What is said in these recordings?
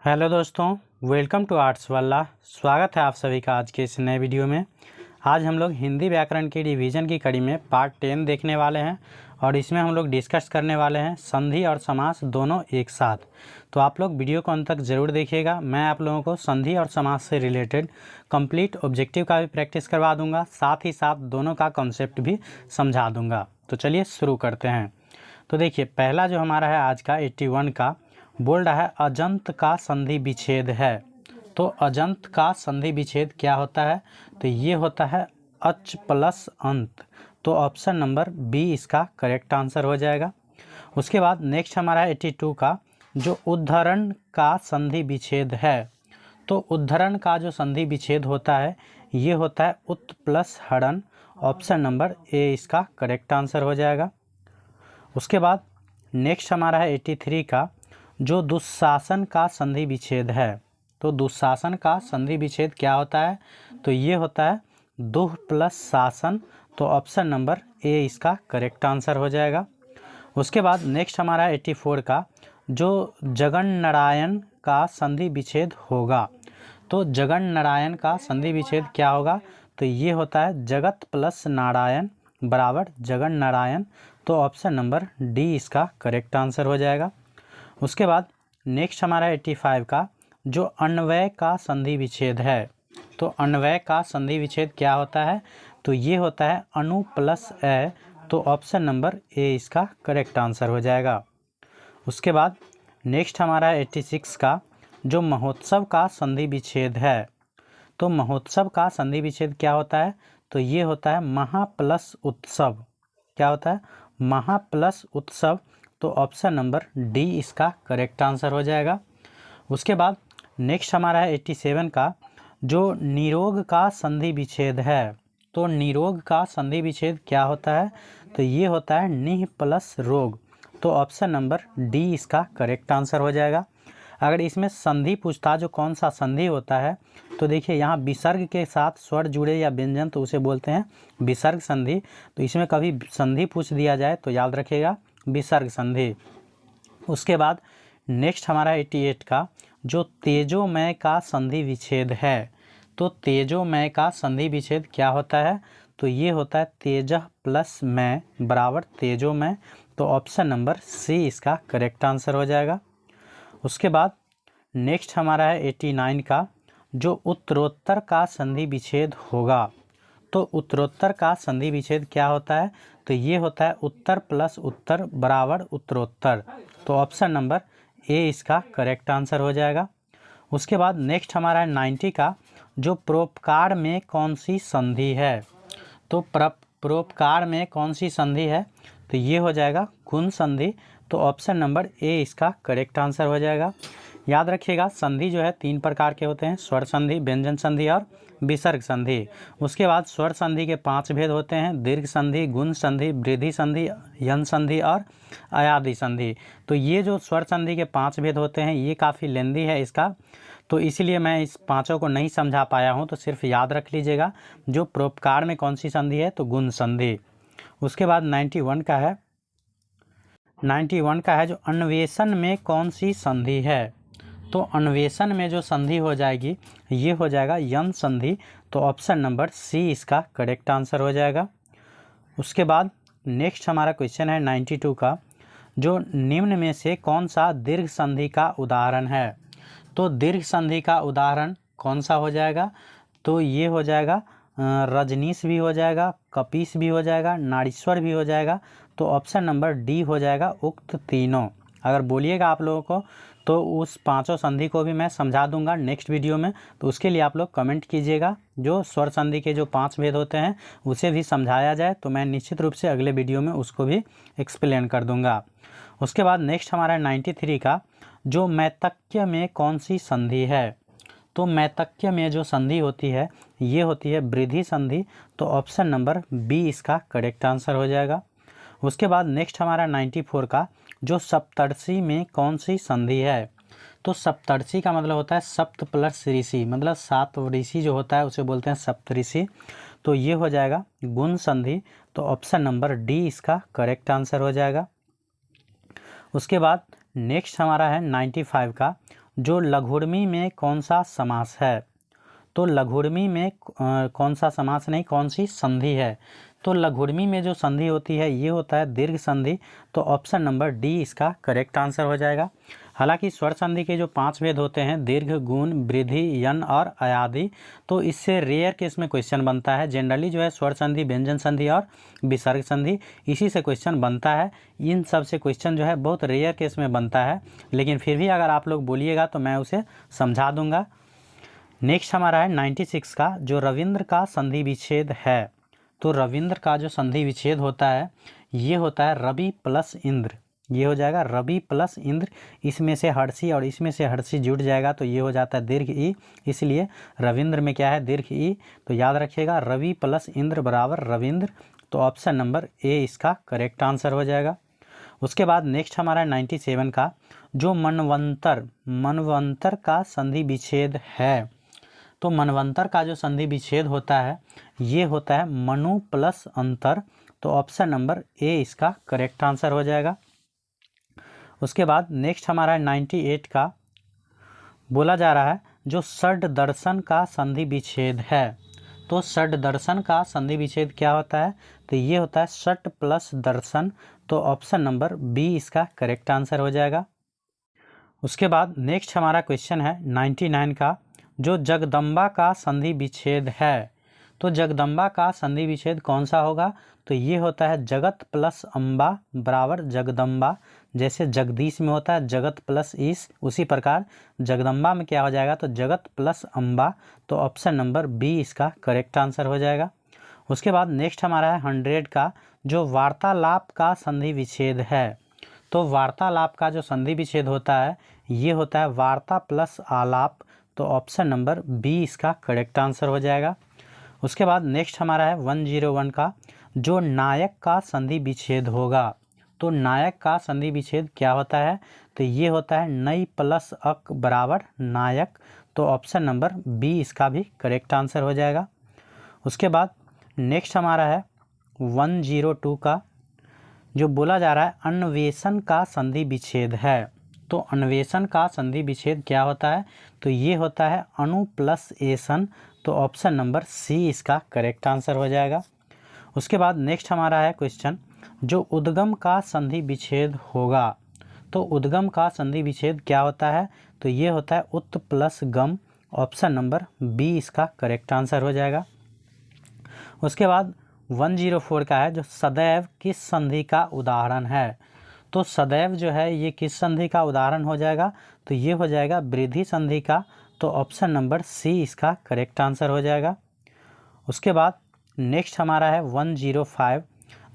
Hello दोस्तों, welcome to arts वाला। स्वागत है आप सभी का आज के इस नए वीडियो में। आज हम लोग हिंदी व्याकरण की रिवीजन की कड़ी में पार्ट 10 देखने वाले हैं और इसमें हम लोग डिस्कस करने वाले हैं संधि और समास दोनों एक साथ। तो आप लोग वीडियो को अंत तक ज़रूर देखिएगा। मैं आप लोगों को संधि और समास से रिलेटेड कंप्लीट ऑब्जेक्टिव का भी प्रैक्टिस करवा दूँगा, साथ ही साथ दोनों का कॉन्सेप्ट भी समझा दूँगा। तो चलिए शुरू करते हैं। तो देखिए, पहला जो हमारा है आज का 81 का बोल रहा है अजंत का संधि विच्छेद है। तो अजंत का संधि विच्छेद क्या होता है? तो ये होता है अच प्लस अंत। तो ऑप्शन नंबर बी इसका करेक्ट आंसर हो जाएगा। उसके बाद नेक्स्ट हमारा है 82 का जो उद्धरण का संधि विच्छेद है। तो उद्धरण का जो संधि विच्छेद होता है ये होता है उत प्लस हरण। ऑप्शन नंबर ए इसका करेक्ट आंसर हो जाएगा। उसके बाद नेक्स्ट हमारा है 83 का जो दुःशासन का संधि विच्छेद है। तो दुःशासन का संधि विच्छेद क्या होता है? तो ये होता है दुह प्लस शासन। तो ऑप्शन नंबर ए इसका करेक्ट आंसर हो जाएगा। उसके बाद नेक्स्ट हमारा 84 का जो जगन नारायण का संधि विच्छेद होगा। तो जगन नारायण का संधि विच्छेद क्या होगा? तो ये होता है जगत प्लस नारायण बराबर जगन नारायण। तो ऑप्शन नंबर डी इसका करेक्ट आंसर हो जाएगा। उसके बाद नेक्स्ट हमारा 85 का जो अन्वय का संधि विच्छेद है। तो अन्वय का संधि विच्छेद क्या होता है? तो ये होता है अनु प्लस ए। तो ऑप्शन नंबर ए इसका करेक्ट आंसर हो जाएगा। उसके बाद नेक्स्ट हमारा 86 का जो महोत्सव का संधि विच्छेद है। तो महोत्सव का संधि विच्छेद क्या होता है? तो ये होता है महा प्लस उत्सव। क्या होता है? महा प्लस उत्सव। तो ऑप्शन नंबर डी इसका करेक्ट आंसर हो जाएगा। उसके बाद नेक्स्ट हमारा है 87 का जो निरोग का संधि विच्छेद है। तो निरोग का संधि विच्छेद क्या होता है? तो ये होता है निह प्लस रोग। तो ऑप्शन नंबर डी इसका करेक्ट आंसर हो जाएगा। अगर इसमें संधि पूछता जो कौन सा संधि होता है, तो देखिए यहाँ विसर्ग के साथ स्वर जुड़े या व्यंजन तो उसे बोलते हैं विसर्ग संधि। तो इसमें कभी संधि पूछ दिया जाए तो याद रखिएगा विसर्ग संधि। उसके बाद नेक्स्ट हमारा 88 का जो तेजोमय का संधि विच्छेद है। तो तेजोमय का संधि विच्छेद क्या होता है? तो ये होता है तेजः प्लस मय बराबर तेजोमय। तो ऑप्शन नंबर सी इसका करेक्ट आंसर हो जाएगा। उसके बाद नेक्स्ट हमारा है 89 का जो उत्तरोत्तर का संधि विच्छेद होगा। तो उत्तरोत्तर का संधि विच्छेद क्या होता है? तो ये होता है उत्तर प्लस उत्तर बराबर उत्तरोत्तर। तो ऑप्शन नंबर ए इसका करेक्ट आंसर हो जाएगा। उसके बाद नेक्स्ट हमारा है 90 का जो परोपकार में कौन सी संधि है। तो परोपकार में कौन सी संधि है? तो ये हो जाएगा गुण संधि। तो ऑप्शन नंबर ए इसका करेक्ट आंसर हो जाएगा। याद रखिएगा संधि जो है 3 प्रकार के होते हैं, स्वर संधि, व्यंजन संधि और विसर्ग संधि। उसके बाद स्वर संधि के 5 भेद होते हैं, दीर्घ संधि, गुण संधि, वृद्धि संधि, यन संधि और अयादि संधि। तो ये जो स्वर संधि के 5 भेद होते हैं ये काफ़ी लेंदी है इसका, तो इसीलिए मैं इस पाँचों को नहीं समझा पाया हूँ। तो सिर्फ याद रख लीजिएगा जो परोपकार में कौन सी संधि है, तो गुण संधि। उसके बाद 91 का है जो अन्वेषण में कौन सी संधि है। तो अन्वेषण में जो संधि हो जाएगी ये हो जाएगा यन संधि। तो ऑप्शन नंबर सी इसका करेक्ट आंसर हो जाएगा। उसके बाद नेक्स्ट हमारा क्वेश्चन है 92 का जो निम्न में से कौन सा दीर्घ संधि का उदाहरण है। तो दीर्घ संधि का उदाहरण कौन सा हो जाएगा? तो ये हो जाएगा रजनीश भी हो जाएगा, कपीस भी हो जाएगा, नारीश्वर भी हो जाएगा। तो ऑप्शन नंबर डी हो जाएगा उक्त तीनों। अगर बोलिएगा आप लोगों को तो उस पांचों संधि को भी मैं समझा दूंगा नेक्स्ट वीडियो में। तो उसके लिए आप लोग कमेंट कीजिएगा जो स्वर संधि के जो 5 भेद होते हैं उसे भी समझाया जाए, तो मैं निश्चित रूप से अगले वीडियो में उसको भी एक्सप्लेन कर दूंगा। उसके बाद नेक्स्ट हमारा 93 का जो मैतक्य में कौन सी संधि है। तो मैतक्य में जो संधि होती है ये होती है वृद्धि संधि। तो ऑप्शन नंबर बी इसका करेक्ट आंसर हो जाएगा। उसके बाद नेक्स्ट हमारा 94 का जो सप्तर्षि में कौन सी संधि है। तो सप्तर्षि का मतलब होता है सप्त प्लस ऋषि, मतलब 7 ऋषि जो होता है उसे बोलते हैं सप्तऋषि। तो ये हो जाएगा गुण संधि। तो ऑप्शन नंबर डी इसका करेक्ट आंसर हो जाएगा। उसके बाद नेक्स्ट हमारा है 95 का जो लघुड़मी में कौन सा समास है? तो लघुड़मी में कौन सा समास नहीं, कौन सी संधि है? तो लघुड़मी में जो संधि होती है ये होता है दीर्घ संधि। तो ऑप्शन नंबर डी इसका करेक्ट आंसर हो जाएगा। हालांकि स्वर संधि के जो 5 भेद होते हैं, दीर्घ, गुण, वृद्धि, यन और अयादि, तो इससे रेयर केस में क्वेश्चन बनता है। जनरली जो है स्वर संधि, व्यंजन संधि और विसर्ग संधि, इसी से क्वेश्चन बनता है। इन सब से क्वेश्चन जो है बहुत रेयर केस में बनता है, लेकिन फिर भी अगर आप लोग बोलिएगा तो मैं उसे समझा दूंगा। नेक्स्ट हमारा है 96 का, जो रविंद्र का संधि विच्छेद है। तो रविंद्र का जो संधि विच्छेद होता है ये होता है रवि प्लस इंद्र। ये हो जाएगा रवि प्लस इंद्र, इसमें से हर्षी और इसमें से हर्षी जुड़ जाएगा तो ये हो जाता है दीर्घ ई, इसलिए रविंद्र में क्या है दीर्घ ई। तो याद रखिएगा रवि प्लस इंद्र बराबर रविंद्र। तो ऑप्शन नंबर ए इसका करेक्ट आंसर हो जाएगा। उसके बाद नेक्स्ट हमारा 97 का, जो मनवंतर का संधि विच्छेद है। तो मनवंतर का जो संधि विच्छेद होता है ये होता है मनु प्लस अंतर। तो ऑप्शन नंबर ए इसका करेक्ट आंसर हो जाएगा। उसके बाद नेक्स्ट हमारा है 98 का, बोला जा रहा है जो षड दर्शन का संधि विच्छेद है। तो षड दर्शन का संधि विच्छेद क्या होता है? तो ये होता है षट प्लस दर्शन। तो ऑप्शन नंबर बी इसका करेक्ट आंसर हो जाएगा। उसके बाद नेक्स्ट हमारा क्वेश्चन है 99 का, जो जगदम्बा का संधि विच्छेद है। तो जगदम्बा का संधि विच्छेद कौन सा होगा? तो ये होता है जगत प्लस अम्बा बराबर जगदम्बा। जैसे जगदीश में होता है जगत प्लस ईश, उसी प्रकार जगदम्बा में क्या हो जाएगा? तो जगत प्लस अम्बा। तो ऑप्शन नंबर बी इसका करेक्ट आंसर हो जाएगा। उसके बाद नेक्स्ट हमारा है 100 का, जो वार्तालाप का संधि विच्छेद है। तो वार्तालाप का जो संधि विच्छेद होता है ये होता है वार्ता प्लस आलाप। तो ऑप्शन नंबर बी इसका करेक्ट आंसर हो जाएगा। उसके बाद नेक्स्ट हमारा है 101 का, जो नायक का संधि विच्छेद होगा। तो नायक का संधि विच्छेद क्या होता है? तो ये होता है नई प्लस अक बराबर नायक। तो ऑप्शन नंबर बी इसका भी करेक्ट आंसर हो जाएगा। उसके बाद नेक्स्ट हमारा है 102 का, जो बोला जा रहा है अन्वेषण का संधि विच्छेद है। तो अन्वेषण का संधि विच्छेद क्या होता है? तो ये होता है अनु प्लस एसन। तो ऑप्शन नंबर सी इसका करेक्ट आंसर हो जाएगा। उसके बाद नेक्स्ट हमारा है क्वेश्चन, जो उद्गम का संधि विच्छेद होगा। तो उद्गम का संधि विच्छेद क्या होता है? तो ये होता है उत प्लस गम। ऑप्शन नंबर बी इसका करेक्ट आंसर हो जाएगा। उसके बाद 104 का है, जो सदैव किस संधि का उदाहरण है। तो सदैव जो है ये किस संधि का उदाहरण हो जाएगा? तो ये हो जाएगा वृद्धि संधि का। तो ऑप्शन नंबर सी इसका करेक्ट आंसर हो जाएगा। उसके बाद नेक्स्ट हमारा है 105,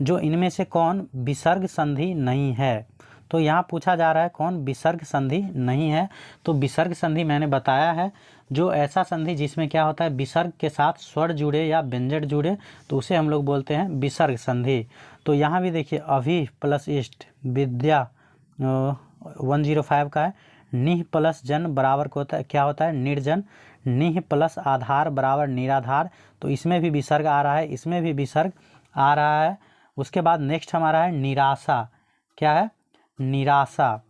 जो इनमें से कौन विसर्ग संधि नहीं है। तो यहाँ पूछा जा रहा है कौन विसर्ग संधि नहीं है। तो विसर्ग संधि मैंने बताया है, जो ऐसा संधि जिसमें क्या होता है विसर्ग के साथ स्वर जुड़े या व्यंजन जुड़े तो उसे हम लोग बोलते हैं विसर्ग संधि। तो यहाँ भी देखिए अभी प्लस इष्ट विद्या 105 का है, निह प्लस जन बराबर को होता है क्या होता है निर्जन, निह प्लस आधार बराबर निराधार। तो इसमें भी विसर्ग आ रहा है, इसमें भी विसर्ग आ रहा है। उसके बाद नेक्स्ट हमारा है निराशा। क्या है? निराशा।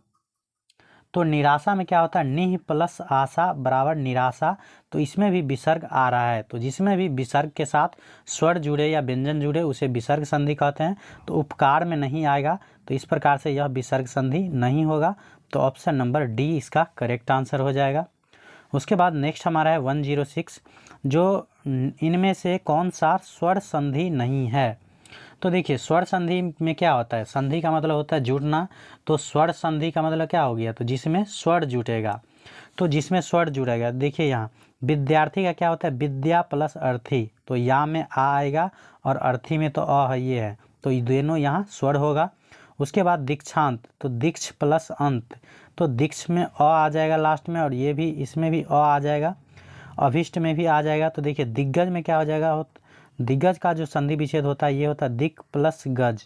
तो निराशा में क्या होता है निह प्लस आशा बराबर निराशा। तो इसमें भी विसर्ग आ रहा है। तो जिसमें भी विसर्ग के साथ स्वर जुड़े या व्यंजन जुड़े उसे विसर्ग संधि कहते हैं। तो उपकार में नहीं आएगा, तो इस प्रकार से यह विसर्ग संधि नहीं होगा। तो ऑप्शन नंबर डी इसका करेक्ट आंसर हो जाएगा। उसके बाद नेक्स्ट हमारा है 106, जो इनमें से कौन सा स्वर संधि नहीं है। तो देखिए स्वर संधि में क्या होता है, संधि का मतलब होता है जुड़ना। तो स्वर संधि का मतलब क्या हो गया? तो जिसमें स्वर जुटेगा। तो जिसमें स्वर जुड़ेगा, देखिए यहाँ विद्यार्थी का क्या होता है विद्या प्लस अर्थी। तो या में आ आएगा और अर्थी में तो अ है, ये है। तो ये दोनों यहाँ स्वर होगा। उसके बाद दीक्षांत, तो दीक्ष प्लस अंत। तो दीक्ष में अ आ जाएगा लास्ट में, और ये भी इसमें भी अ आ जाएगा। अभिष्ट में भी आ जाएगा। तो देखिए दिग्गज में क्या हो जाएगा? दिग्गज का जो संधि विच्छेद होता है ये होता है दिक प्लस गज।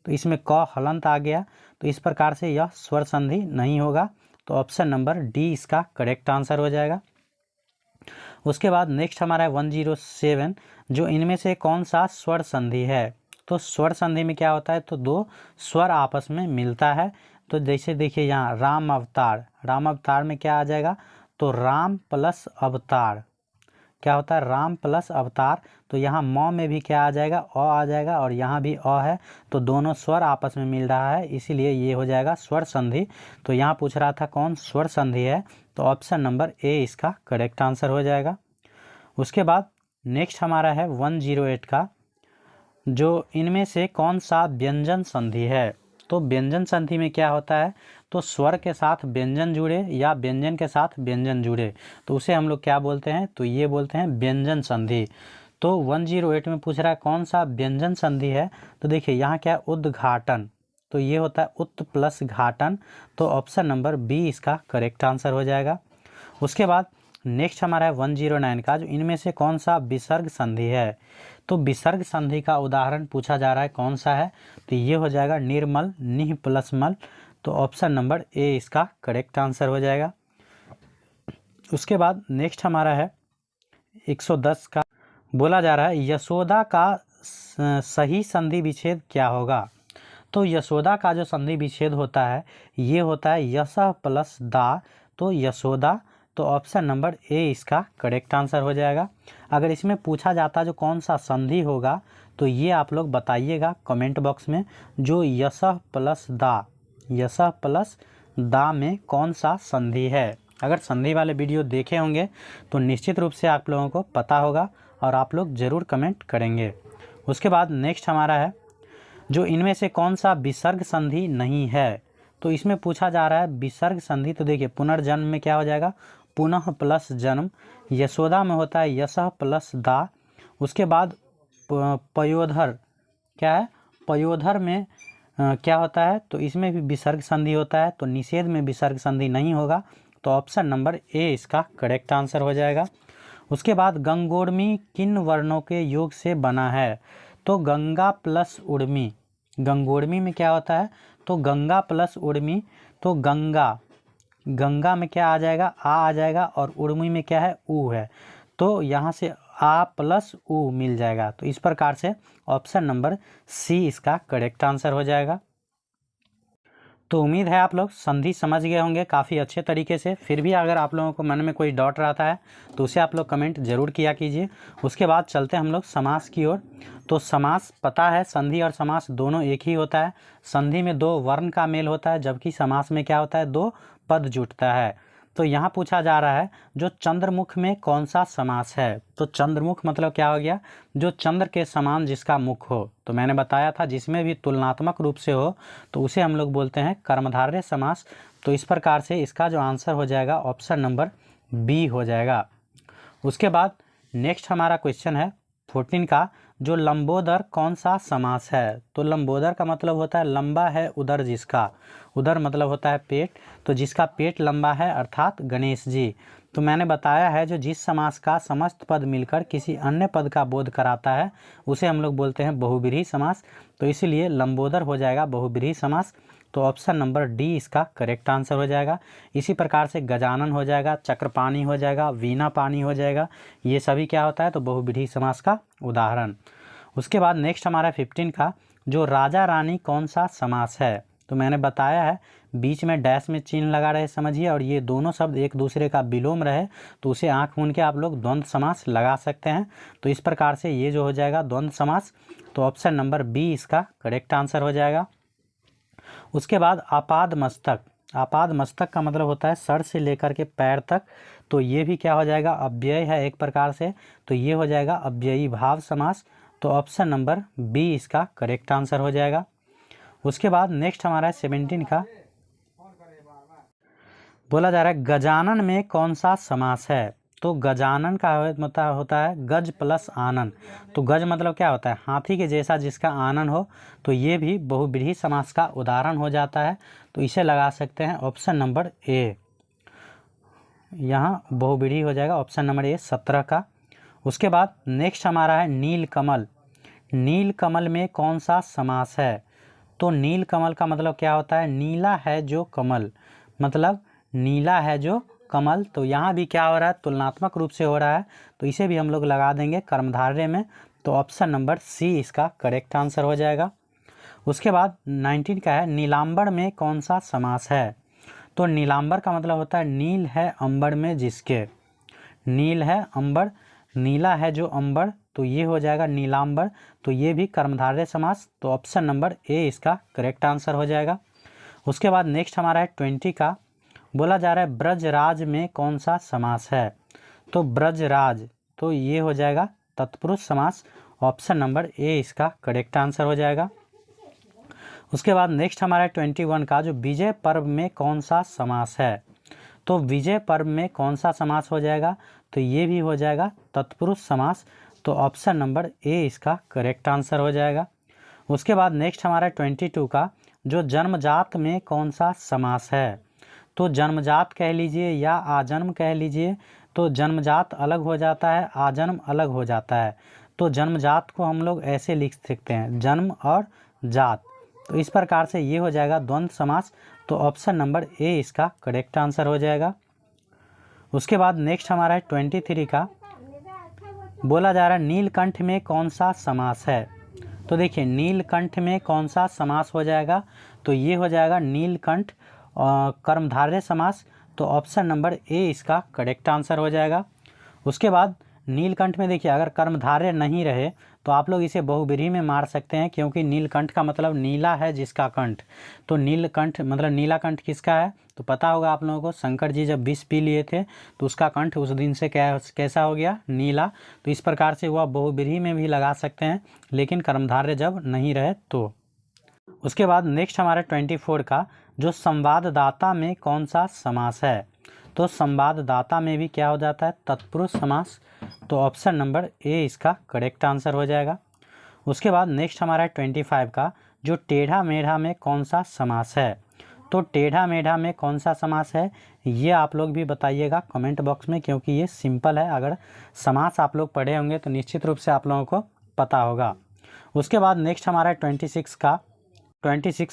तो इसमें क हलंत आ गया। तो इस प्रकार से यह स्वर संधि नहीं होगा। तो ऑप्शन नंबर डी इसका करेक्ट आंसर हो जाएगा। उसके बाद नेक्स्ट हमारा है 107, जो इनमें से कौन सा स्वर संधि है। तो स्वर संधि में क्या होता है? तो दो स्वर आपस में मिलता है। तो जैसे देखिए यहाँ राम अवतार, राम अवतार में क्या आ जाएगा, तो राम प्लस अवतार क्या होता है, राम प्लस अवतार। तो यहाँ म में भी क्या आ जाएगा, अ आ जाएगा, और यहाँ भी अ है, तो दोनों स्वर आपस में मिल रहा है, इसीलिए ये हो जाएगा स्वर संधि। तो यहाँ पूछ रहा था कौन स्वर संधि है, तो ऑप्शन नंबर ए इसका करेक्ट आंसर हो जाएगा। उसके बाद नेक्स्ट हमारा है 108 का, जो इनमें से कौन सा व्यंजन संधि है। तो व्यंजन संधि में क्या होता है, तो स्वर के साथ व्यंजन जुड़े या व्यंजन के साथ व्यंजन जुड़े, तो उसे हम लोग क्या बोलते हैं, तो ये बोलते हैं व्यंजन संधि। तो 108 में पूछ रहा है कौन सा व्यंजन संधि है, तो देखिए यहाँ क्या है, उद्घाटन, तो ये होता है उत्त प्लस घाटन, तो ऑप्शन नंबर बी इसका करेक्ट आंसर हो जाएगा। उसके बाद नेक्स्ट हमारा है 109 का, जो इनमें से कौन सा विसर्ग संधि है। तो विसर्ग संधि का उदाहरण पूछा जा रहा है कौन सा है, तो ये हो जाएगा निर्मल, निह प्लस मल, तो ऑप्शन नंबर ए इसका करेक्ट आंसर हो जाएगा। उसके बाद नेक्स्ट हमारा है 110 का, बोला जा रहा है यशोदा का सही संधि विच्छेद क्या होगा। तो यशोदा का जो संधि विच्छेद होता है ये होता है यशः प्लस दा, तो यशोदा, तो ऑप्शन नंबर ए इसका करेक्ट आंसर हो जाएगा। अगर इसमें पूछा जाता जो कौन सा संधि होगा, तो ये आप लोग बताइएगा कमेंट बॉक्स में, जो यशः प्लस दा, यशः प्लस दा में कौन सा संधि है। अगर संधि वाले वीडियो देखे होंगे तो निश्चित रूप से आप लोगों को पता होगा और आप लोग ज़रूर कमेंट करेंगे। उसके बाद नेक्स्ट हमारा है, जो इनमें से कौन सा विसर्ग संधि नहीं है। तो इसमें पूछा जा रहा है विसर्ग संधि, तो देखिए पुनर्जन्म में क्या हो जाएगा, पुनः प्लस जन्म, यशोदा में होता है यशः प्लस दा। उसके बाद पयोधर, क्या है, पयोधर में क्या होता है, तो इसमें भी विसर्ग संधि होता है, तो निषेध में विसर्ग संधि नहीं होगा, तो ऑप्शन नंबर ए इसका करेक्ट आंसर हो जाएगा। उसके बाद गंगोर्मी किन वर्णों के योग से बना है। तो गंगा प्लस उर्मी, गंगोर्मी में क्या होता है, तो गंगा प्लस उर्मी, तो गंगा, गंगा में क्या आ जाएगा, आ जाएगा, और उर्मी में क्या है, ऊ है, तो यहाँ से आ प्लस ऊ मिल जाएगा। तो इस प्रकार से ऑप्शन नंबर सी इसका करेक्ट आंसर हो जाएगा। तो उम्मीद है आप लोग संधि समझ गए होंगे काफ़ी अच्छे तरीके से। फिर भी अगर आप लोगों को मन में कोई डाउट रहता है तो उसे आप लोग कमेंट जरूर किया कीजिए। उसके बाद चलते हैं हम लोग समास की ओर। तो समास पता है, संधि और समास दोनों एक ही होता है। संधि में दो वर्ण का मेल होता है, जबकि समास में क्या होता है, दो पद जुटता है। तो यहाँ पूछा जा रहा है जो चंद्रमुख में कौन सा समास है। तो चंद्रमुख मतलब क्या हो गया, जो चंद्र के समान जिसका मुख हो। तो मैंने बताया था जिसमें भी तुलनात्मक रूप से हो तो उसे हम लोग बोलते हैं कर्मधारय समास। तो इस प्रकार से इसका जो आंसर हो जाएगा ऑप्शन नंबर बी हो जाएगा। उसके बाद नेक्स्ट हमारा क्वेश्चन है 14 का, जो लंबोदर कौन सा समास है। तो लंबोदर का मतलब होता है लंबा है उदर जिसका, उदर मतलब होता है पेट, तो जिसका पेट लंबा है अर्थात गणेश जी। तो मैंने बताया है जो जिस समास का समस्त पद मिलकर किसी अन्य पद का बोध कराता है उसे हम लोग बोलते हैं बहुब्रीहि समास। तो इसीलिए लंबोदर हो जाएगा बहुब्रीहि समास। तो ऑप्शन नंबर डी इसका करेक्ट आंसर हो जाएगा। इसी प्रकार से गजानन हो जाएगा, चक्रपाणी हो जाएगा, वीणा पानी हो जाएगा, ये सभी क्या होता है, तो बहुब्रीहि समास का उदाहरण। उसके बाद नेक्स्ट हमारा 15 का, जो राजा रानी कौन सा समास है। तो मैंने बताया है बीच में डैश में चिन्ह लगा रहे समझिए, और ये दोनों शब्द एक दूसरे का विलोम रहे तो उसे आँख मूंद के आप लोग द्वंद्व समास लगा सकते हैं। तो इस प्रकार से ये जो हो जाएगा द्वंद्व समास। तो ऑप्शन नंबर बी इसका करेक्ट आंसर हो जाएगा। उसके बाद आपाद मस्तक, आपाद मस्तक का मतलब होता है सर से लेकर के पैर तक। तो ये भी क्या हो जाएगा, अव्यय है एक प्रकार से, तो ये हो जाएगा अव्ययी भाव समास। तो ऑप्शन नंबर बी इसका करेक्ट आंसर हो जाएगा। उसके बाद नेक्स्ट हमारा है 17 का, बोला जा रहा है गजानन में कौन सा समास है। तो गजानन का मतलब होता है गज प्लस आनन। तो गज मतलब क्या होता है, हाथी के जैसा जिसका आनन हो। तो ये भी बहुब्रीहि समास का उदाहरण हो जाता है। तो इसे लगा सकते हैं ऑप्शन नंबर ए, यहाँ बहुब्रीहि हो जाएगा ऑप्शन नंबर ए 17 का। उसके बाद नेक्स्ट हमारा है नीलकमल, नीलकमल में कौन सा समास है। तो नीलकमल का मतलब क्या होता है, नीला है जो कमल, मतलब नीला है जो कमल। तो यहाँ भी क्या हो रहा है, तुलनात्मक रूप से हो रहा है, तो इसे भी हम लोग लगा देंगे कर्मधारय में। तो ऑप्शन नंबर सी इसका करेक्ट आंसर हो जाएगा। उसके बाद 19 का है नीलांबर में कौन सा समास है। तो नीलांबर का मतलब होता है नील है अंबर में जिसके, नील है अंबर, नीला है जो अंबर, तो ये हो जाएगा नीलांबर। तो ये भी कर्मधारय समास, तो ऑप्शन नंबर ए इसका करेक्ट आंसर हो जाएगा। उसके बाद नेक्स्ट हमारा है 20 का, बोला जा रहा है ब्रजराज में कौन सा समास है। तो ब्रजराज, तो ये हो जाएगा तत्पुरुष समास, ऑप्शन नंबर ए इसका करेक्ट आंसर हो जाएगा। उसके बाद नेक्स्ट हमारा 21 का, जो विजय पर्व में कौन सा समास है। तो विजय पर्व में कौन सा समास हो जाएगा, तो ये भी हो जाएगा तत्पुरुष समास, तो ऑप्शन नंबर ए इसका करेक्ट आंसर हो जाएगा। उसके बाद नेक्स्ट हमारा 22 का, जो जन्मजात में कौन सा समास है। तो जन्मजात कह लीजिए या आजन्म कह लीजिए, तो जन्मजात अलग हो जाता है, आजन्म अलग हो जाता है। तो जन्मजात को हम लोग ऐसे लिख सकते हैं, जन्म और जात, तो इस प्रकार से ये हो जाएगा द्वंद्व समास, तो ऑप्शन नंबर ए इसका करेक्ट आंसर हो जाएगा। उसके बाद नेक्स्ट हमारा है 23 का, बोला जा रहा है नीलकंठ में कौन सा समास है। तो देखिए नीलकंठ में कौन सा समास हो जाएगा, तो ये हो जाएगा नीलकंठ कर्मधारय समास, तो ऑप्शन नंबर ए इसका करेक्ट आंसर हो जाएगा। उसके बाद नीलकंठ में देखिए अगर कर्मधारय नहीं रहे तो आप लोग इसे बहुब्रीहि में मार सकते हैं, क्योंकि नीलकंठ का मतलब नीला है जिसका कंठ, तो नीलकंठ मतलब नीला कंठ किसका है, तो पता होगा आप लोगों को, शंकर जी जब विष पी लिए थे तो उसका कंठ उस दिन से कैसा हो गया, नीला। तो इस प्रकार से वह बहुब्रीहि में भी लगा सकते हैं, लेकिन कर्मधारय जब नहीं रहे तो। उसके बाद नेक्स्ट हमारे 24 का, जो संवाददाता में कौन सा समास है। तो संवाददाता में भी क्या हो जाता है, तत्पुरुष समास, तो ऑप्शन नंबर ए इसका करेक्ट आंसर हो जाएगा। उसके बाद नेक्स्ट हमारा 25 का, जो टेढ़ा मेढ़ा में कौन सा समास है। तो टेढ़ा मेढ़ा में कौन सा समास है, ये आप लोग भी बताइएगा कमेंट बॉक्स में, क्योंकि ये सिंपल है, अगर समास आप लोग पढ़े होंगे तो निश्चित रूप से आप लोगों को पता होगा। उसके बाद नेक्स्ट हमारा 26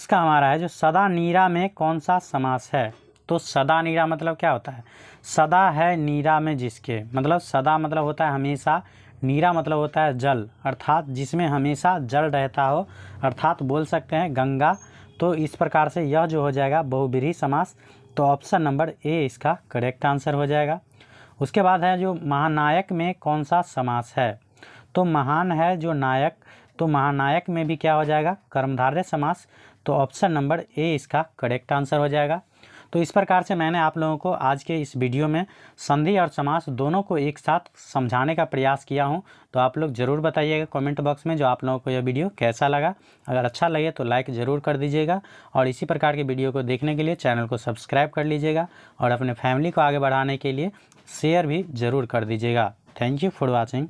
का हमारा है, जो सदा नीरा में कौन सा समास है। तो सदा नीरा मतलब क्या होता है, सदा है नीरा में जिसके, मतलब सदा मतलब होता है हमेशा, नीरा मतलब होता है जल, अर्थात जिसमें हमेशा जल रहता हो, अर्थात बोल सकते हैं गंगा। तो इस प्रकार से यह जो हो जाएगा बहुब्रीहि समास, तो ऑप्शन नंबर ए इसका करेक्ट आंसर हो जाएगा। उसके बाद है जो महानायक में कौन सा समास है। तो महान है जो नायक, तो महानायक में भी क्या हो जाएगा, कर्मधारय समास, तो ऑप्शन नंबर ए इसका करेक्ट आंसर हो जाएगा। तो इस प्रकार से मैंने आप लोगों को आज के इस वीडियो में संधि और समास दोनों को एक साथ समझाने का प्रयास किया हूं। तो आप लोग ज़रूर बताइएगा कमेंट बॉक्स में जो आप लोगों को यह वीडियो कैसा लगा। अगर अच्छा लगे तो लाइक ज़रूर कर दीजिएगा, और इसी प्रकार के वीडियो को देखने के लिए चैनल को सब्सक्राइब कर लीजिएगा, और अपने फैमिली को आगे बढ़ाने के लिए शेयर भी ज़रूर कर दीजिएगा। Thank you for watching.